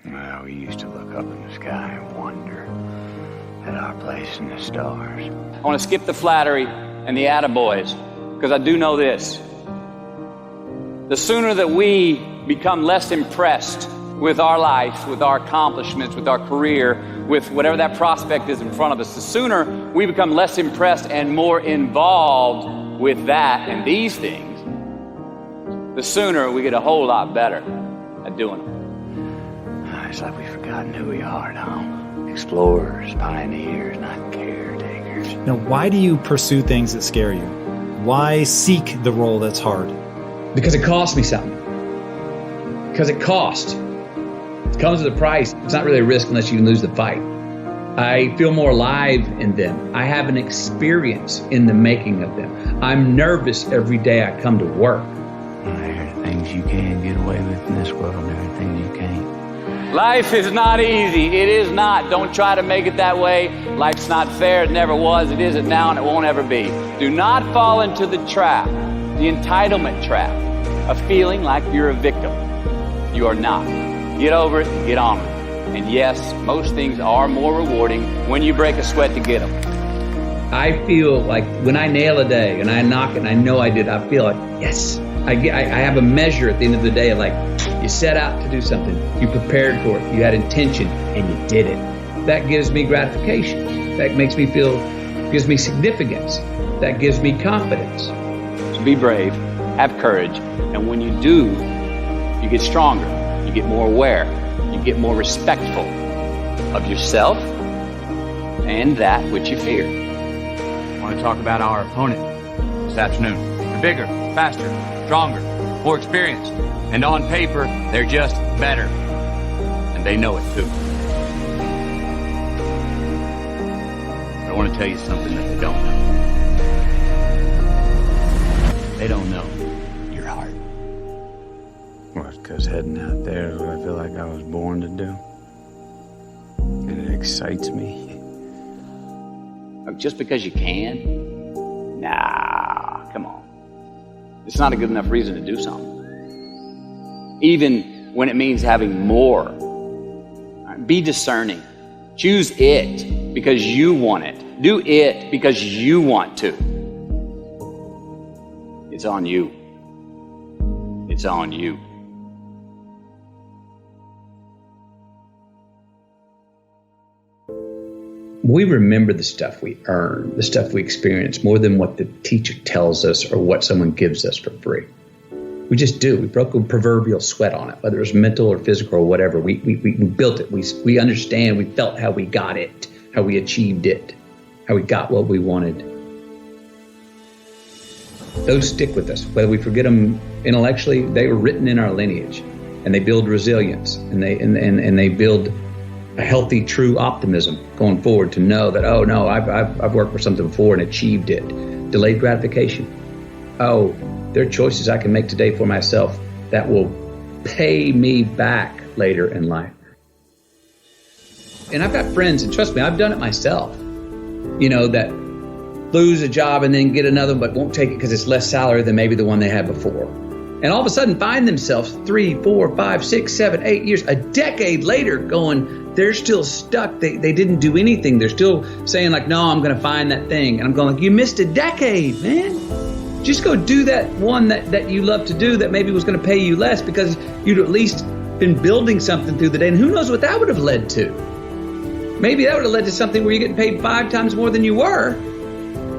Well, we used to look up in the sky and wonder at our place in the stars. I want to skip the flattery and the attaboys, because I do know this. The sooner that we become less impressed with our life, with our accomplishments, with our career, with whatever that prospect is in front of us, the sooner we become less impressed and more involved with that and these things, the sooner we get a whole lot better at doing them. It's like we've forgotten who we are now. Explorers, pioneers, not caretakers. Now, why do you pursue things that scare you? Why seek the role that's hard? Because it costs me something. Because it costs. It comes with a price. It's not really a risk unless you lose the fight. I feel more alive in them. I have an experience in the making of them. I'm nervous every day I come to work. There are things you can get away with in this world, and there are things you can't. Life is not easy. It is not. Don't try to make it that way. Life's not fair. It never was. It isn't now, and it won't ever be. Do not fall into the trap, the entitlement trap, of feeling like you're a victim. You are not. Get over it. Get on with it. And yes, most things are more rewarding when you break a sweat to get them. I feel like when I nail a day and I knock it and I know I did, I feel like, yes. I have a measure at the end of the day of like, you set out to do something, you prepared for it, you had intention, and you did it. That gives me gratification. That makes me feel, gives me significance. That gives me confidence. So be brave, have courage, and when you do, you get stronger, you get more aware, you get more respectful of yourself and that which you fear. I want to talk about our opponent this afternoon. They're bigger, faster, stronger, more experienced, and on paper, they're just better. And they know it too. But I want to tell you something that they don't know. They don't know your heart. Well, it's because heading out there is what I feel like I was born to do. And it excites me. Just because you can? Nah, come on. It's not a good enough reason to do something. Even when it means having more. Be discerning. Choose it because you want it. Do it because you want to. It's on you. It's on you. We remember the stuff we earn, the stuff we experience, more than what the teacher tells us or what someone gives us for free. We just do. We broke a proverbial sweat on it, whether it's mental or physical or whatever. We built it. We understand. We felt how we got it, how we achieved it, how we got what we wanted. Those stick with us. Whether we forget them intellectually, they were written in our lineage, and they build resilience, and they build a healthy, true optimism going forward to know that, oh no, I've worked for something before and achieved it. Delayed gratification. Oh, there are choices I can make today for myself that will pay me back later in life. And I've got friends, and trust me, I've done it myself, that lose a job and then get another, but won't take it because it's less salary than maybe the one they had before. And all of a sudden find themselves 3, 4, 5, 6, 7, 8 years, a decade later going, they're still stuck. They didn't do anything. They're still saying like, no, I'm going to find that thing. And I'm going like, you missed a decade, man. Just go do that one that you love to do that maybe was going to pay you less because you'd at least been building something through the day. And who knows what that would have led to? Maybe that would have led to something where you're getting paid 5 times more than you were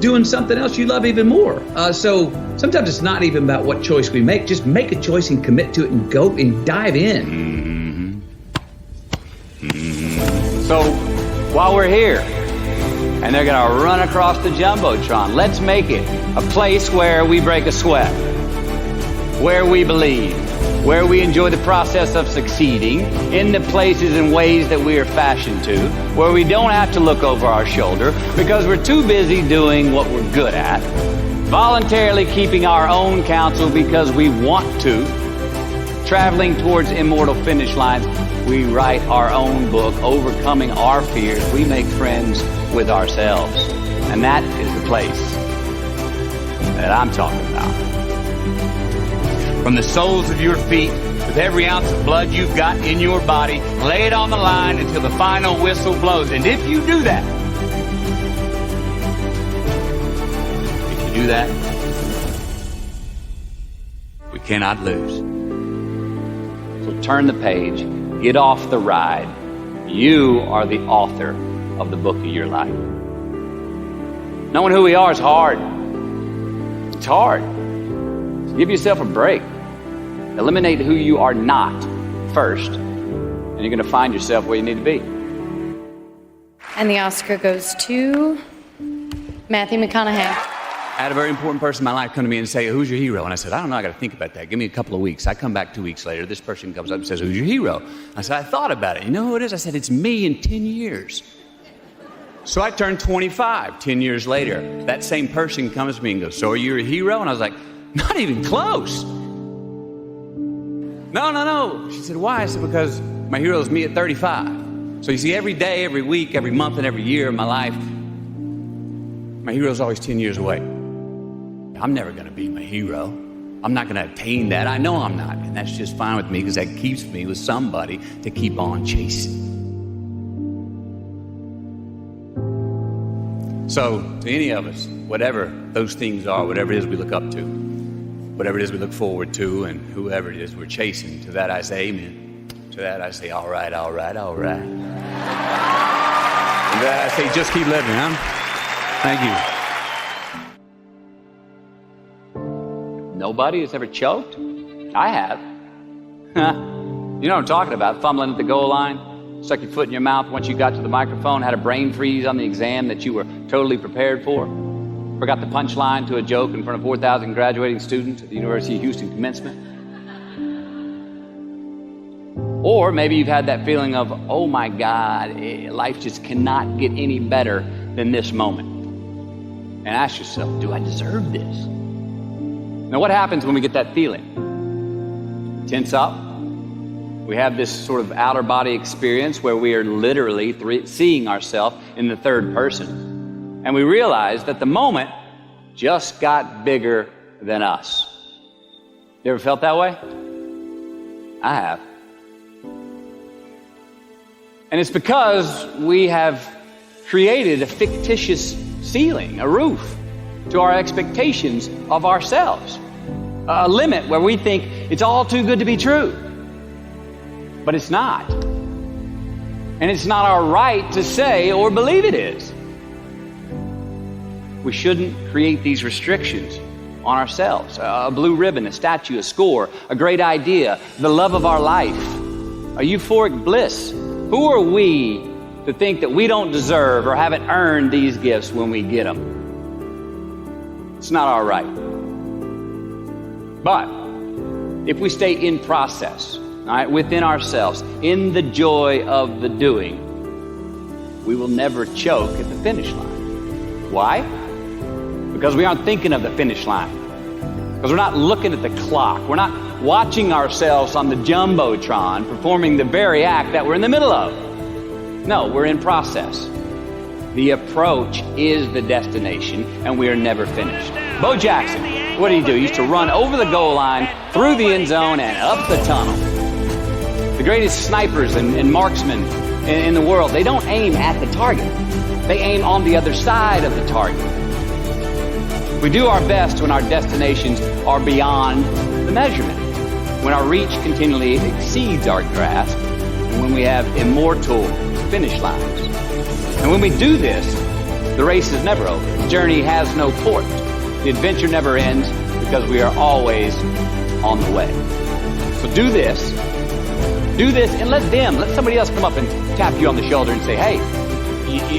doing something else you love even more. So sometimes it's not even about what choice we make. Just make a choice and commit to it and go and dive in. So while we're here, and they're going to run across the Jumbotron, let's make it a place where we break a sweat, where we believe, where we enjoy the process of succeeding in the places and ways that we are fashioned to, where we don't have to look over our shoulder because we're too busy doing what we're good at, voluntarily keeping our own counsel because we want to, traveling towards immortal finish lines. We write our own book, overcoming our fears. We make friends with ourselves. And that is the place that I'm talking about. From the soles of your feet With every ounce of blood you've got in your body, lay it on the line until the final whistle blows. And if you do that, we cannot lose. So turn the page, get off the ride. You are the author of the book of your life. Knowing who we are is hard. It's hard. So give yourself a break. Eliminate who you are not first, and you're going to find yourself where you need to be. And the Oscar goes to Matthew McConaughey. I had a very important person in my life come to me and say, who's your hero? And I said, I don't know, I got to think about that. Give me a couple of weeks. I come back 2 weeks later. This person comes up and says, who's your hero? I said, I thought about it. You know who it is? I said, it's me in 10 years. So I turned 25 10 years later. That same person comes to me and goes, so are you a hero? And I was like, not even close. No. She said, why? I said, because my hero is me at 35. So you see, every day, every week, every month, and every year of my life, my hero is always 10 years away. I'm never going to be my hero. I'm not going to attain that. I know I'm not. And that's just fine with me because that keeps me with somebody to keep on chasing. So to any of us, whatever those things are, whatever it is we look up to, whatever it is we look forward to, and whoever it is we're chasing, to that I say amen. To that I say, all right. To that I say, just keep living, huh? Thank you. Nobody has ever choked? I have. You know what I'm talking about, fumbling at the goal line, stuck your foot in your mouth once you got to the microphone, had a brain freeze on the exam that you were totally prepared for, forgot the punchline to a joke in front of 4,000 graduating students at the University of Houston commencement. Or maybe you've had that feeling of, oh my God, life just cannot get any better than this moment. And ask yourself, do I deserve this? Now, what happens when we get that feeling? Tense up. We have this sort of outer body experience where we are literally seeing ourselves in the third person. And we realize that the moment just got bigger than us. You ever felt that way? I have. And it's because we have created a fictitious ceiling, a roof, to our expectations of ourselves. A limit where we think it's all too good to be true. But it's not. And it's not our right to say or believe it is. We shouldn't create these restrictions on ourselves. A blue ribbon, a statue, a score, a great idea, the love of our life, a euphoric bliss. Who are we to think that we don't deserve or haven't earned these gifts when we get them? It's not our right. But if we stay in process, all right, within ourselves, in the joy of the doing, we will never choke at the finish line. Why? Because we aren't thinking of the finish line. Because we're not looking at the clock. We're not watching ourselves on the Jumbotron performing the very act that we're in the middle of. No, we're in process. The approach is the destination, and we are never finished. Bo Jackson, what did he do? He used to run over the goal line, through the end zone, and up the tunnel. The greatest snipers and marksmen in the world, they don't aim at the target. They aim on the other side of the target. We do our best when our destinations are beyond the measurement, when our reach continually exceeds our grasp, and when we have immortal finish lines. And when we do this, the race is never over. The journey has no port. The adventure never ends because we are always on the way. So do this, and let somebody else come up and tap you on the shoulder and say, hey,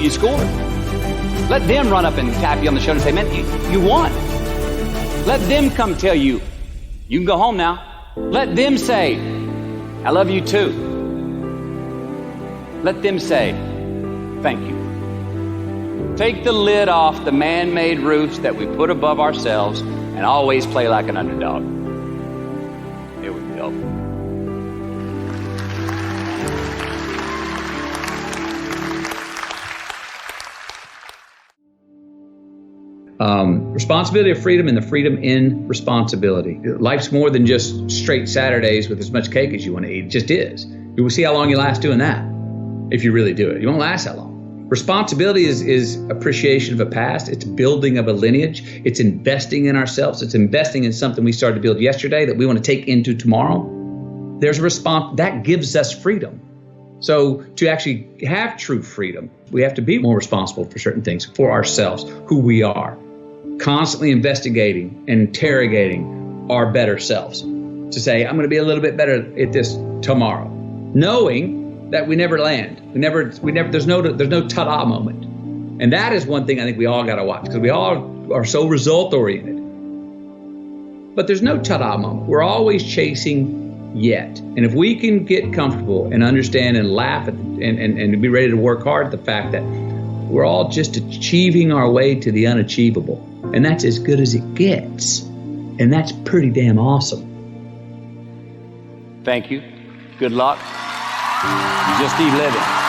you scored. Let them run up and tap you on the shoulder and say, man, you won. Let them come tell you, you can go home now. Let them say, I love you too. Let them say, thank you. Take the lid off the man-made roofs that we put above ourselves and always play like an underdog. Here we go. Responsibility of freedom and the freedom in responsibility. Life's more than just straight Saturdays with as much cake as you want to eat. It just is. You will see how long you last doing that if you really do it. You won't last that long. Responsibility is appreciation of a past. It's building of a lineage. It's investing in ourselves. It's investing in something we started to build yesterday that we want to take into tomorrow. There's a response that gives us freedom. So to actually have true freedom, we have to be more responsible for certain things, for ourselves, who we are, constantly investigating and interrogating our better selves to say, I'm going to be a little bit better at this tomorrow, knowing that we never land. There's no ta-da moment. And that is one thing I think we all got to watch, because we all are so result oriented. But there's no ta-da moment. We're always chasing yet. And if we can get comfortable and understand and laugh at and be ready to work hard at the fact that we're all just achieving our way to the unachievable, and that's as good as it gets, and that's pretty damn awesome. Thank you. Good luck. Just keep living.